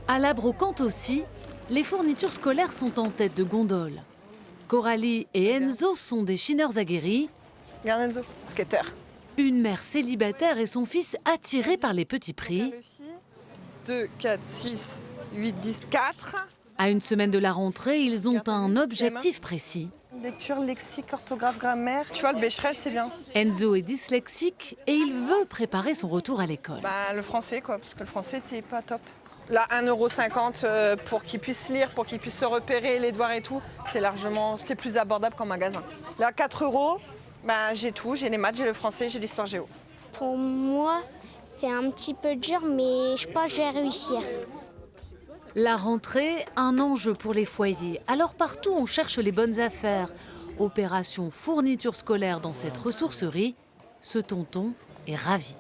À la brocante aussi, les fournitures scolaires sont en tête de gondole. Coralie et Enzo sont des chineurs aguerris. Regarde Enzo, skater. Une mère célibataire et son fils attirés par les petits prix. 2, 4, 6, 8, 10, 4. À une semaine de la rentrée, ils ont un objectif précis. Lecture, lexique, orthographe, grammaire. Tu vois, le Becherel, c'est bien. Enzo est dyslexique et il veut préparer son retour à l'école. Le français, quoi, parce que le français, t'es pas top. Là, 1,50 € pour qu'il puisse lire, pour qu'il puisse se repérer, les devoirs et tout, c'est plus abordable qu'en magasin. Là, 4 €, j'ai tout, j'ai les maths, j'ai le français, j'ai l'histoire géo. Pour moi, c'est un petit peu dur, mais je pense que je vais réussir. La rentrée, un enjeu pour les foyers. Alors partout, on cherche les bonnes affaires. Opération fourniture scolaire dans cette ressourcerie. Ce tonton est ravi.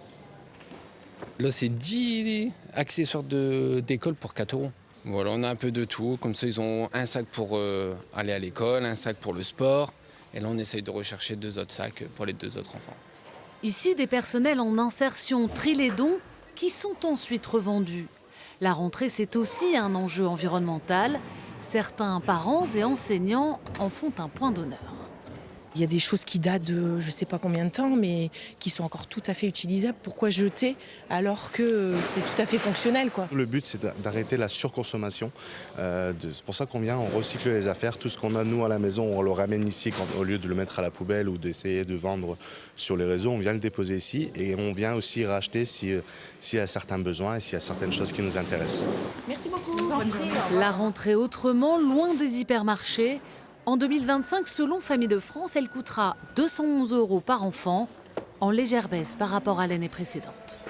Là, c'est 10 accessoires d'école pour 4 €. Voilà, on a un peu de tout. Comme ça, ils ont un sac pour aller à l'école, un sac pour le sport. Et là, on essaye de rechercher 2 autres sacs pour les 2 autres enfants. Ici, des personnels en insertion trient les dons qui sont ensuite revendus. La rentrée, c'est aussi un enjeu environnemental. Certains parents et enseignants en font un point d'honneur. Il y a des choses qui datent de je ne sais pas combien de temps, mais qui sont encore tout à fait utilisables. Pourquoi jeter alors que c'est tout à fait fonctionnel, quoi. Le but, c'est d'arrêter la surconsommation. C'est pour ça qu'on vient, on recycle les affaires. Tout ce qu'on a, nous, à la maison, on le ramène ici au lieu de le mettre à la poubelle ou d'essayer de vendre sur les réseaux. On vient le déposer ici et on vient aussi racheter s'il y a certains besoins et s'il y a certaines choses qui nous intéressent. Merci beaucoup. La rentrée autrement, loin des hypermarchés. En 2025, selon Famille de France, elle coûtera 211 € par enfant, en légère baisse par rapport à l'année précédente.